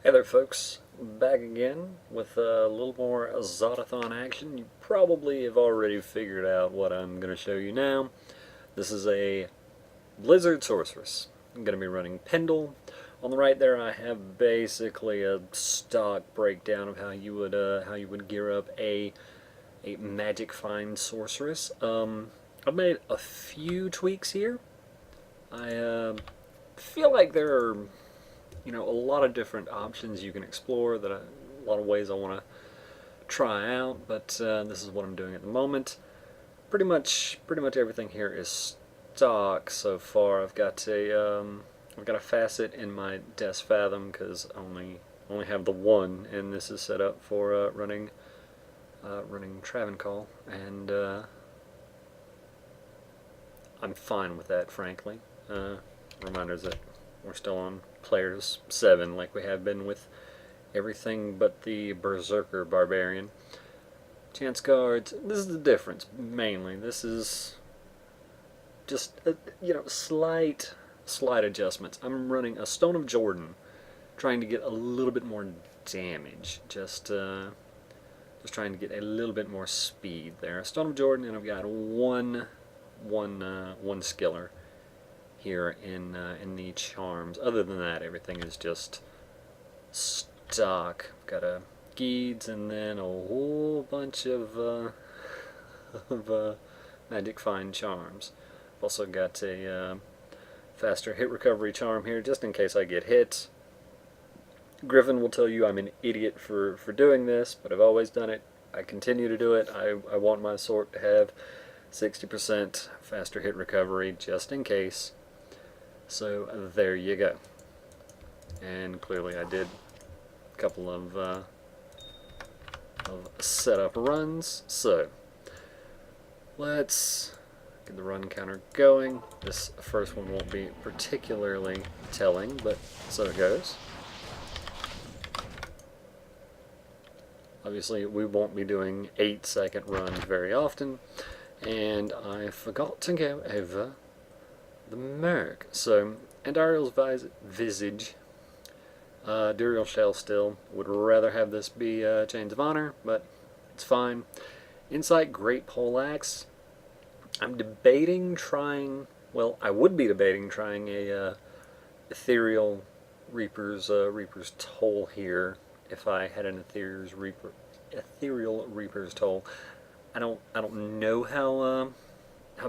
Hey there folks, back again with a little more Zodathon action. You probably have already figured out what I'm going to show you now. This is a Blizzard Sorceress. I'm going to be running Pindle. On the right there I have basically a stock breakdown of how you would gear up a magic find sorceress. I've made a few tweaks here. I feel like there are a lot of different options you can explore, a lot of ways I want to try out, but this is what I'm doing at the moment. Pretty much everything here is stock so far. I've got a facet in my Death Fathom because I only have the one, and this is set up for running Travancore, and I'm fine with that, frankly. Reminders that we're still on players 7 like we have been with everything but the Berserker Barbarian. Chance cards, this is the difference mainly. This is just slight adjustments. I'm running a Stone of Jordan, trying to get a little bit more damage, just trying to get a little bit more speed there. Stone of Jordan, and I've got one skiller here in the charms. Other than that, everything is just stock. I've got a Geeds and then a whole bunch of magic find charms. I've also got a faster hit recovery charm here just in case I get hit. Griffin will tell you I'm an idiot for doing this, but I've always done it. I continue to do it. I want my sword to have 60% faster hit recovery just in case. So there you go. And clearly I did a couple of setup runs. So let's get the run counter going. This first one won't be particularly telling, but so it goes. Obviously we won't be doing 8-second runs very often, and I forgot to go over the merc. So, Andariel's Visage, Duriel Shell still. Would rather have this be Chains of Honor, but it's fine. Insight Great Poleaxe. I'm debating trying, well, I would be debating trying a Ethereal Reaper's Toll here if I had an Ethereal Reaper's Toll. I don't know how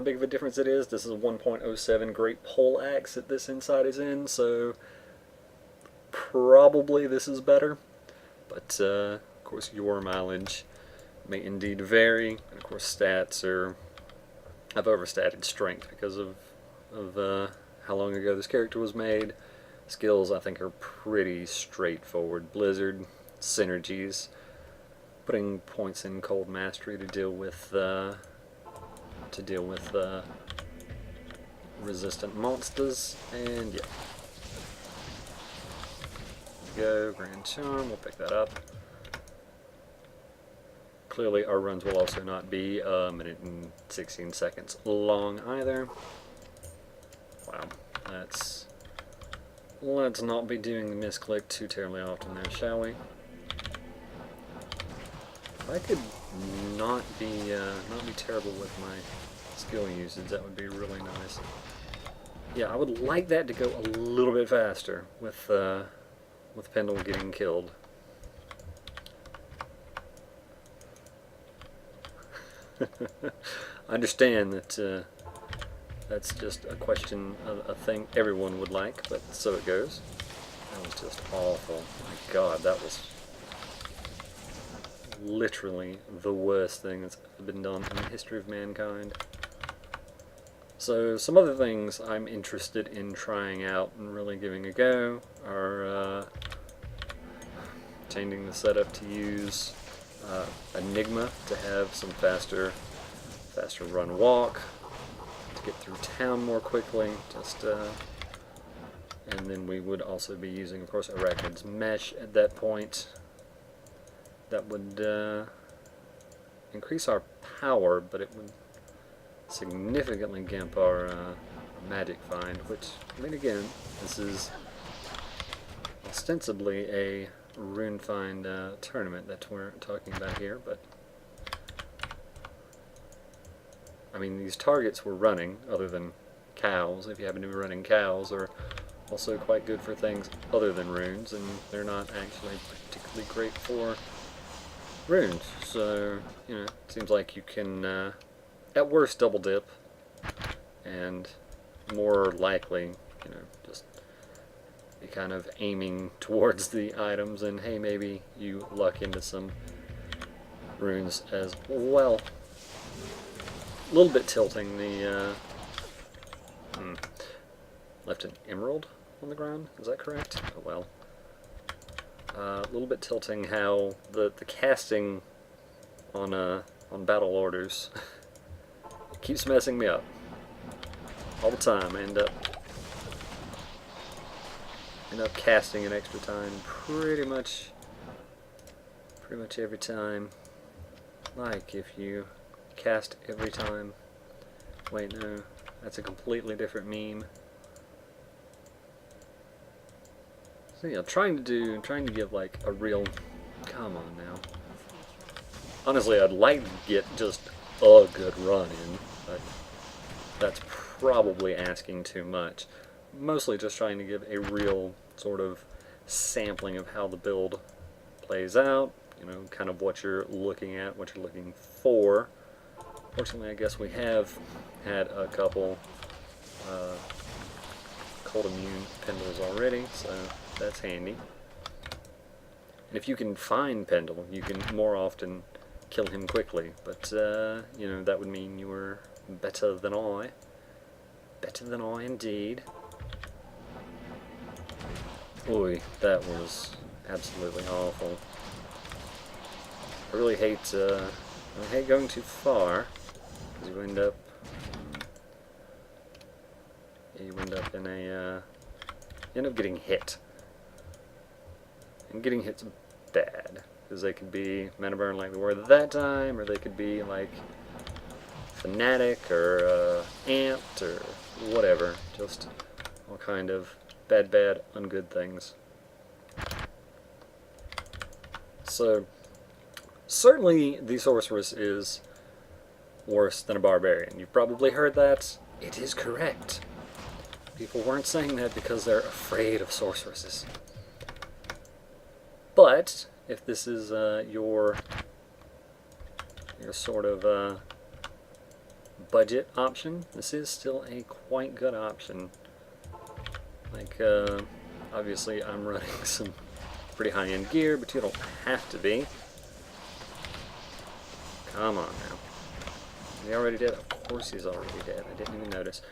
big of a difference it is. This is a 1.07 Great Poleaxe that this insight is in, so probably this is better. But of course your mileage may indeed vary, and of course stats are, I've overstated strength because of how long ago this character was made. Skills I think are pretty straightforward. Blizzard, synergies, putting points in Cold Mastery to deal with resistant monsters, and yeah. Go, Grand Charm, we'll pick that up. Clearly our runs will also not be a minute and 16 seconds long either. Wow, let's not be doing the misclick too terribly often there, shall we? If I could not be terrible with my skill usage, that would be really nice. Yeah, I would like that to go a little bit faster with Pindle getting killed. I understand that that's just a question, a thing everyone would like, but so it goes. That was just awful. My God, that was literally the worst thing that's ever been done in the history of mankind. So some other things I'm interested in trying out and really giving a go are changing the setup to use Enigma to have some faster run walk, to get through town more quickly, and then we would also be using, of course, Arachnid's Mesh at that point. That would increase our power, but it would significantly gimp our magic find, which, I mean, again, this is ostensibly a rune find tournament that we're talking about here, but I mean, these targets we're running, other than cows, if you happen to be running cows, are also quite good for things other than runes, and they're not actually particularly great for runes. So, you know, it seems like you can, at worst, double dip, and more likely, you know, just be kind of aiming towards the items, and hey, maybe you luck into some runes as well. A little bit tilting the, left an emerald on the ground, is that correct? Oh well. A little bit tilting how the casting on battle orders it keeps messing me up all the time. I end up casting an extra time pretty much every time. Like if you cast every time. Wait, no, that's a completely different meme. So yeah, trying to give like a real, come on now. Honestly, I'd like to get just a good run in, but that's probably asking too much. Mostly just trying to give a real sort of sampling of how the build plays out, you know, kind of what you're looking at, what you're looking for. Fortunately, I guess we have had a couple cold immune Pindles already, so that's handy. And if you can find Pindle, you can more often kill him quickly, but you know, that would mean you were better than I. Better than I indeed. Oy, that was absolutely awful. I really hate going too far, because you end up in a you end up getting hit, and getting hit's bad because they could be mana burn like they were at that time, or they could be like fanatic or amped or whatever, just all kind of bad, ungood things. So certainly the Sorceress is worse than a Barbarian. You've probably heard that. It is correct. People weren't saying that because they're afraid of Sorceresses. But if this is your sort of budget option, this is still a quite good option. Like, obviously I'm running some pretty high-end gear, but you don't have to be. Come on now. Is he already dead? Of course he's already dead. I didn't even notice.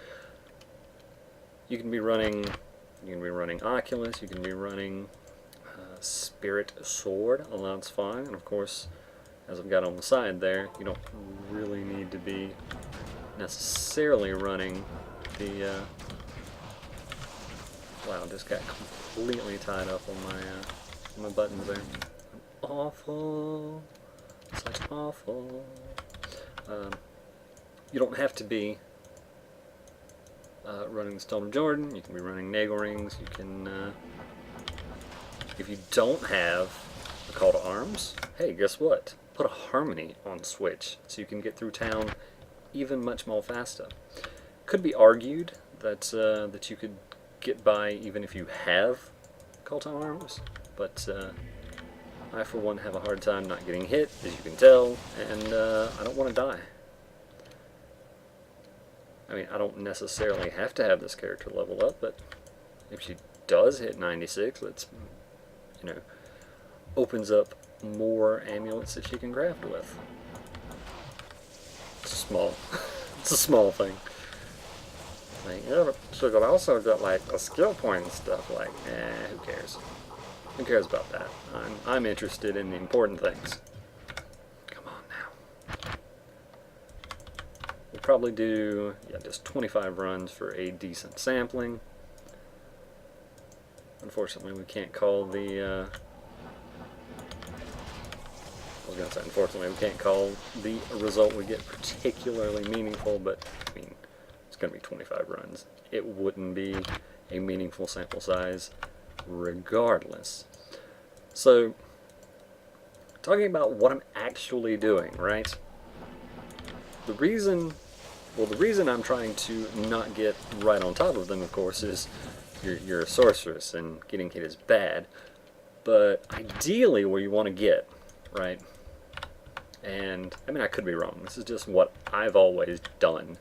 You can be running Oculus, you can be running Spirit Sword, all that's fine, and of course, as I've got on the side there, you don't really need to be necessarily running the, wow, just got completely tied up on my buttons there. Awful. Such awful. You don't have to be running the Stone of Jordan. You can be running Nagel Rings. You can, if you don't have a Call to Arms, hey, guess what? Put a Harmony on Switch so you can get through town even much more faster. Could be argued that that you could get by even if you have Call to Arms, but I for one have a hard time not getting hit, as you can tell, and I don't want to die. I mean, I don't necessarily have to have this character level up, but if she does hit 96, that's, you know, opens up more amulets that she can craft with. It's small. It's a small thing. Like, yeah, but she could also get, like, a skill point and stuff. Like, who cares? Who cares about that? I'm interested in the important things. Come on now. We'll probably do, yeah, just 25 runs for a decent sampling. Unfortunately, we can't call the, unfortunately, we can't call the result we get particularly meaningful, but, I mean, it's going to be 25 runs. It wouldn't be a meaningful sample size regardless. So, talking about what I'm actually doing, right? The reason I'm trying to not get right on top of them, of course, is you're a sorceress and getting hit is bad. But ideally where you want to get, right? And, I mean, I could be wrong. This is just what I've always done.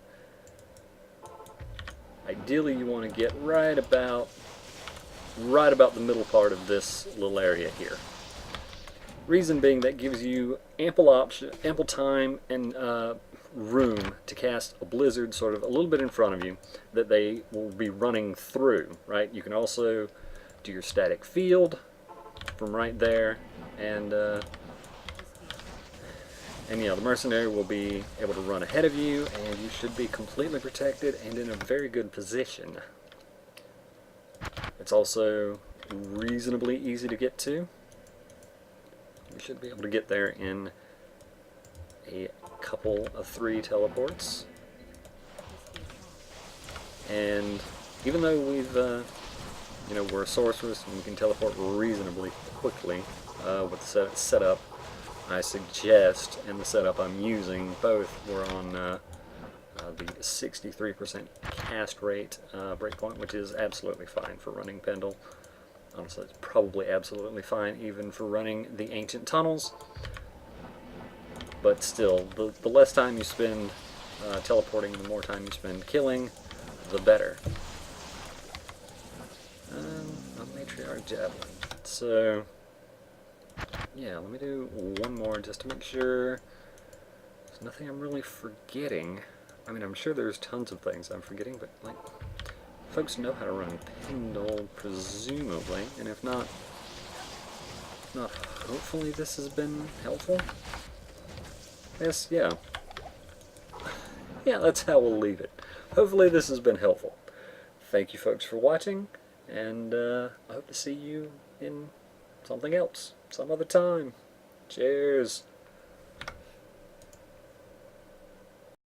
Ideally you want to get right about the middle part of this little area here. Reason being that gives you ample time and room to cast a blizzard sort of a little bit in front of you that they will be running through, right? You can also do your static field from right there, and yeah, the mercenary will be able to run ahead of you, and you should be completely protected and in a very good position. It's also reasonably easy to get to. You should be able to get there in a couple of 3 teleports. And even though we've, we're a sorceress and we can teleport reasonably quickly with the setup, I suggest, and the setup I'm using, both were on the 63% cast rate breakpoint, which is absolutely fine for running Pindle. Honestly, it's probably absolutely fine even for running the ancient tunnels. But still, the less time you spend teleporting, the more time you spend killing, the better. A matriarch javelin. So, yeah, let me do one more just to make sure there's nothing I'm really forgetting. I mean, I'm sure there's tons of things I'm forgetting, but, like, folks know how to run Pindle, presumably, and if not, hopefully this has been helpful. Yes, yeah. Yeah, that's how we'll leave it. Hopefully this has been helpful. Thank you folks for watching, and I hope to see you in something else, some other time. Cheers!